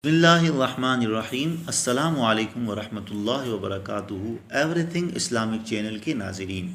بسم اللہ الرحمن الرحیم السلام علیکم ورحمۃ اللہ وبرکاتہ۔ ایوری تھنگ اسلامک چینل کے ناظرین،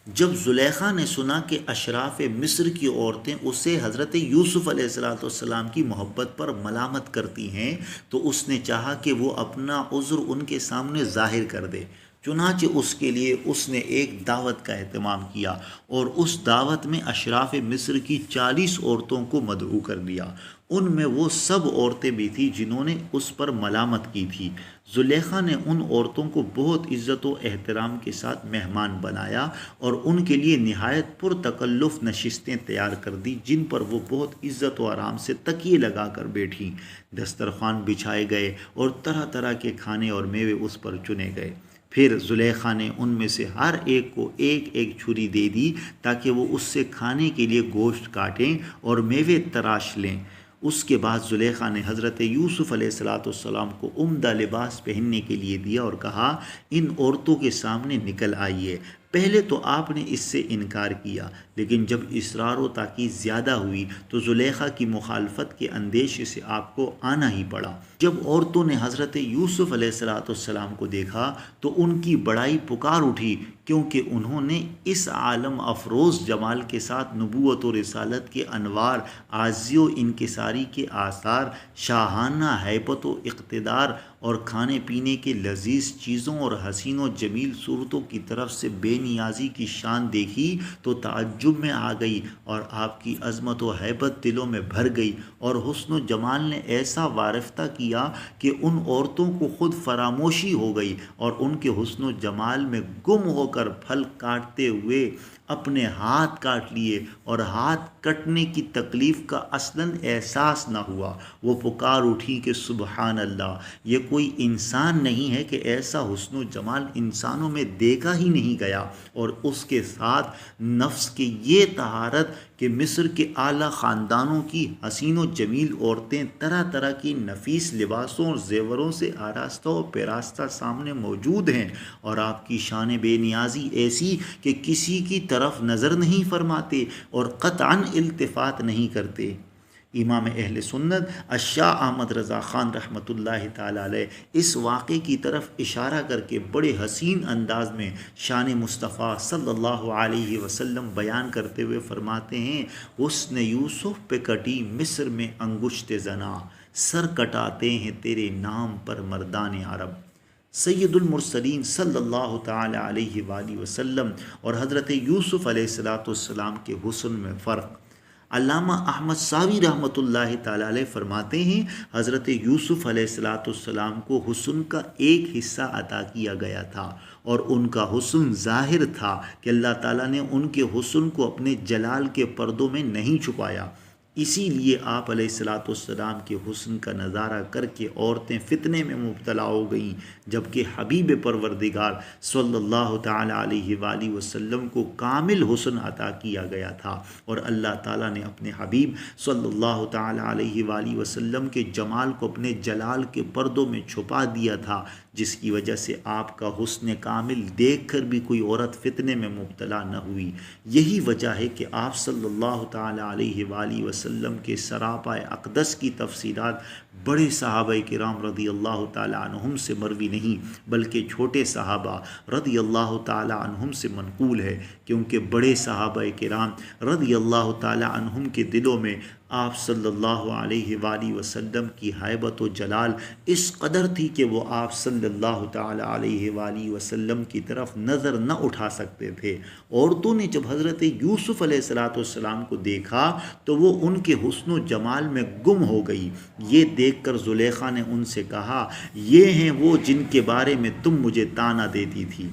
جب زلیخا نے سنا کہ اشراف مصر کی عورتیں اسے حضرت یوسف علیہ السلام کی محبت پر ملامت کرتی ہیں تو اس نے چاہا کہ وہ اپنا عذر ان کے سامنے ظاہر کر دے۔ چنانچہ اس کے لیے اس نے ایک دعوت کا اہتمام کیا اور اس دعوت میں اشراف مصر کی 40 عورتوں کو مدعو کر دیا۔ ان میں وہ سب عورتیں بھی تھیں جنہوں نے اس پر ملامت کی تھی۔ زلیخا نے ان عورتوں کو بہت عزت و احترام کے ساتھ مہمان بنایا اور ان کے لیے نہایت پرتکلف نشستیں تیار کر دی جن پر وہ بہت عزت و آرام سے تکیے لگا کر بیٹھیں۔ دسترخوان بچھائے گئے اور طرح طرح کے کھانے اور میوے اس پر چنے گئے۔ پھر زلیخا نے ان میں سے ہر ایک کو ایک ایک چھری دے دی تاکہ وہ اس سے کھانے کے لیے گوشت کاٹیں اور میوے تراش لیں۔ اس کے بعد زلیخا نے حضرت یوسف علیہ السلام کو عمدہ لباس پہننے کے لیے دیا اور کہا، ان عورتوں کے سامنے نکل آئیے۔ پہلے تو آپ نے اس سے انکار کیا، لیکن جب اصرار و تاکید زیادہ ہوئی تو زلیخا کی مخالفت کے اندیشے سے آپ کو آنا ہی پڑا۔ جب عورتوں نے حضرت یوسف علیہ السلام کو دیکھا تو ان کی بڑائی پکار اٹھی، کیونکہ انہوں نے اس عالم افروز جمال کے ساتھ نبوت و رسالت کے انوار، عاجزی و انکساری کے آثار، شاہانہ ہیبت و اقتدار اور کھانے پینے کے لذیذ چیزوں اور حسین و جمیل صورتوں کی طرف سے بے نیازی کی شان دیکھی تو تعجب میں آ گئی اور آپ کی عظمت و ہیبت دلوں میں بھر گئی، اور حسن و جمال نے ایسا وارفتہ کیا کہ ان عورتوں کو خود فراموشی ہو گئی اور ان کے حسن و جمال میں گم ہو کر پھل کاٹتے ہوئے اپنے ہاتھ کاٹ لیے، اور ہاتھ کٹنے کی تکلیف کا اصلاً احساس نہ ہوا۔ وہ پکار اٹھی کہ سبحان اللہ، یہ کوئی انسان نہیں ہے کہ ایسا حسن و جمال انسانوں میں دیکھا ہی نہیں گیا۔ اور اس کے ساتھ نفس کی یہ طہارت کہ مصر کے اعلیٰ خاندانوں کی حسین و جمیل عورتیں طرح طرح کی نفیس لباسوں اور زیوروں سے آراستہ و پیراستہ سامنے موجود ہیں، اور آپ کی شان بے نیازی ایسی کہ کسی کی طرف نظر نہیں فرماتے اور قطعاً التفات نہیں کرتے۔ امام اہل سنت الشاہ احمد رضا خان رحمۃ اللہ تعالی علیہ اس واقعے کی طرف اشارہ کر کے بڑے حسین انداز میں شان مصطفیٰ صلی اللہ علیہ وسلم بیان کرتے ہوئے فرماتے ہیں، حسن یوسف پہ کٹی مصر میں انگشت زنا، سر کٹاتے ہیں تیرے نام پر مردان عرب۔ سید المرسلین صلی اللہ تعالی علیہ وآلہ وسلم اور حضرت یوسف علیہ السلام کے حسن میں فرق۔ علامہ احمد ساوی رحمۃ اللہ تعالی علیہ فرماتے ہیں، حضرت یوسف علیہ السلام کو حسن کا ایک حصہ عطا کیا گیا تھا، اور ان کا حسن ظاہر تھا کہ اللہ تعالیٰ نے ان کے حسن کو اپنے جلال کے پردوں میں نہیں چھپایا۔ اسی لیے آپ علیہ السلام کے حسن کا نظارہ کر کے عورتیں فتنے میں مبتلا ہو گئیں، جبکہ حبیب پروردگار صلی اللہ تعالی علیہ وآلہ وسلم کو کامل حسن عطا کیا گیا تھا، اور اللہ تعالیٰ نے اپنے حبیب صلی اللہ تعالی علیہ وآلہ وسلم کے جمال کو اپنے جلال کے پردوں میں چھپا دیا تھا، جس کی وجہ سے آپ کا حسن کامل دیکھ کر بھی کوئی عورت فتنے میں مبتلا نہ ہوئی۔ یہی وجہ ہے کہ آپ صلی اللہ تعالی علیہ وآلہ وسلم کے سراپا اقدس کی تفصیلات بڑے صحابہ کرام رضی اللہ تعالی عنہم سے مروی نہیں، بلکہ چھوٹے صحابہ رضی اللہ تعالی عنہم سے منقول ہے، کیونکہ بڑے صحابہ کرام رضی اللہ تعالی عنہم کے دلوں میں آپ صلی اللہ علیہ وآلہ وسلم کی ہیبت و جلال اس قدر تھی کہ وہ آپ صلی اللہ تعالی علیہ وآلہ وسلم کی طرف نظر نہ اٹھا سکتے تھے۔ عورتوں نے جب حضرت یوسف علیہ السلام کو دیکھا تو وہ ان کے حسن و جمال میں گم ہو گئی۔ یہ دیکھ کر زلیخا نے ان سے کہا، یہ ہیں وہ جن کے بارے میں تم مجھے طعنہ دیتی تھی۔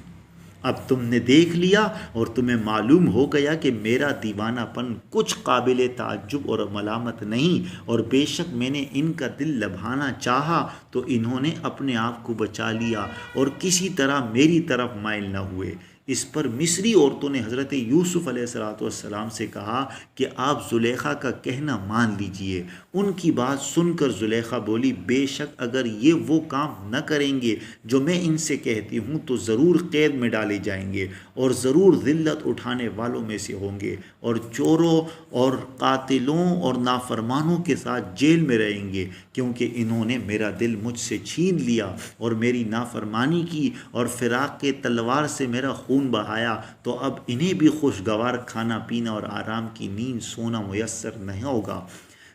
اب تم نے دیکھ لیا اور تمہیں معلوم ہو گیا کہ میرا دیوانہ پن کچھ قابل تعجب اور ملامت نہیں، اور بے شک میں نے ان کا دل لبھانا چاہا تو انہوں نے اپنے آپ کو بچا لیا اور کسی طرح میری طرف مائل نہ ہوئے۔ اس پر مصری عورتوں نے حضرت یوسف علیہ السلام سے کہا کہ آپ زلیخا کا کہنا مان لیجئے۔ ان کی بات سن کر زلیخا بولی بے شک اگر یہ وہ کام نہ کریں گے جو میں ان سے کہتی ہوں تو ضرور قید میں ڈالے جائیں گے اور ضرور ذلت اٹھانے والوں میں سے ہوں گے اور چوروں اور قاتلوں اور نافرمانوں کے ساتھ جیل میں رہیں گے، کیونکہ انہوں نے میرا دل مجھ سے چھین لیا اور میری نافرمانی کی اور فراق کے تلوار سے میرا خون بہایا، تو اب انہیں بھی خوشگوار کھانا پینا اور آرام کی نیند سونا میسر نہیں ہوگا۔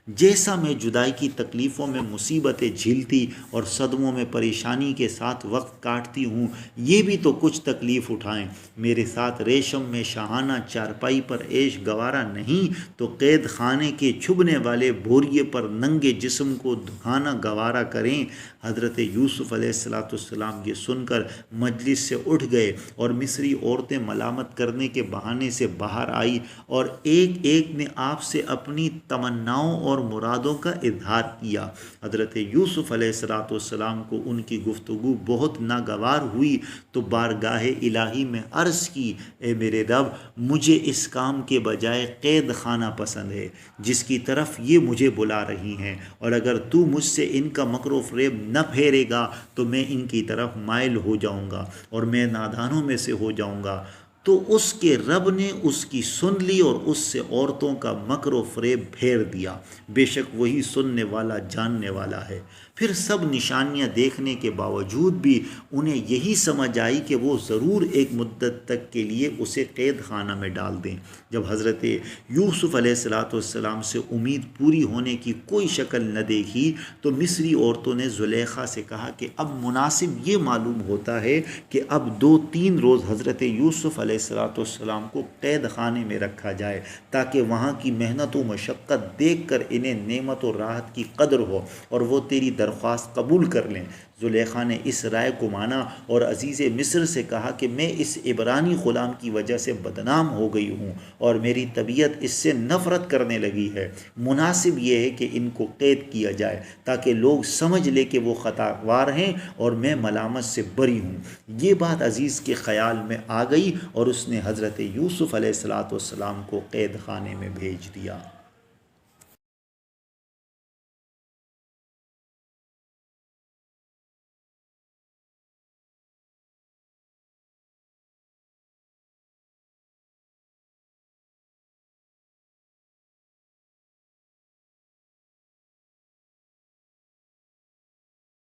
جیسا میں جدائی کی تکلیفوں میں مصیبتیں جھیلتی اور صدموں میں پریشانی کے ساتھ وقت کاٹتی ہوں، یہ بھی تو کچھ تکلیف اٹھائیں۔ میرے ساتھ ریشم میں شاہانہ چارپائی پر عیش گوارا نہیں تو قید خانے کے چھبنے والے بوریے پر ننگے جسم کو دکھانا گوارا کریں۔ حضرت یوسف علیہ السلام یہ سن کر مجلس سے اٹھ گئے اور مصری عورتیں ملامت کرنے کے بہانے سے باہر آئی اور ایک ایک نے آپ سے اپنی تمناؤں اور مرادوں کا اظہار کیا۔ حضرت یوسف علیہ السلام کو ان کی گفتگو بہت ناگوار ہوئی تو بارگاہ الہی میں عرض کی، اے میرے رب، مجھے اس کام کے بجائے قید خانہ پسند ہے جس کی طرف یہ مجھے بلا رہی ہیں، اور اگر تو مجھ سے ان کا مکر و فریب نہ پھیرے گا تو میں ان کی طرف مائل ہو جاؤں گا اور میں نادانوں میں سے ہو جاؤں گا۔ تو اس کے رب نے اس کی سن لی اور اس سے عورتوں کا مکر و فریب پھیر دیا، بے شک وہی سننے والا جاننے والا ہے۔ پھر سب نشانیاں دیکھنے کے باوجود بھی انہیں یہی سمجھ آئی کہ وہ ضرور ایک مدت تک کے لیے اسے قید خانہ میں ڈال دیں۔ جب حضرت یوسف علیہ السلام سے امید پوری ہونے کی کوئی شکل نہ دیکھی تو مصری عورتوں نے زلیخا سے کہا کہ اب مناسب یہ معلوم ہوتا ہے کہ اب 2-3 روز حضرت یوسف علیہ السلام کو قید خانے میں رکھا جائے تاکہ وہاں کی محنت و مشقت دیکھ کر انہیں نعمت و راحت کی قدر ہو اور وہ تیری درخواست قبول کر لیں۔ زلیخا نے اس رائے کو مانا اور عزیز مصر سے کہا کہ میں اس عبرانی غلام کی وجہ سے بدنام ہو گئی ہوں اور میری طبیعت اس سے نفرت کرنے لگی ہے۔ مناسب یہ ہے کہ ان کو قید کیا جائے تاکہ لوگ سمجھ لے کہ وہ خطاوار ہیں اور میں ملامت سے بری ہوں۔ یہ بات عزیز کے خیال میں آ گئی اور اس نے حضرت یوسف علیہ السلام کو قید خانے میں بھیج دیا۔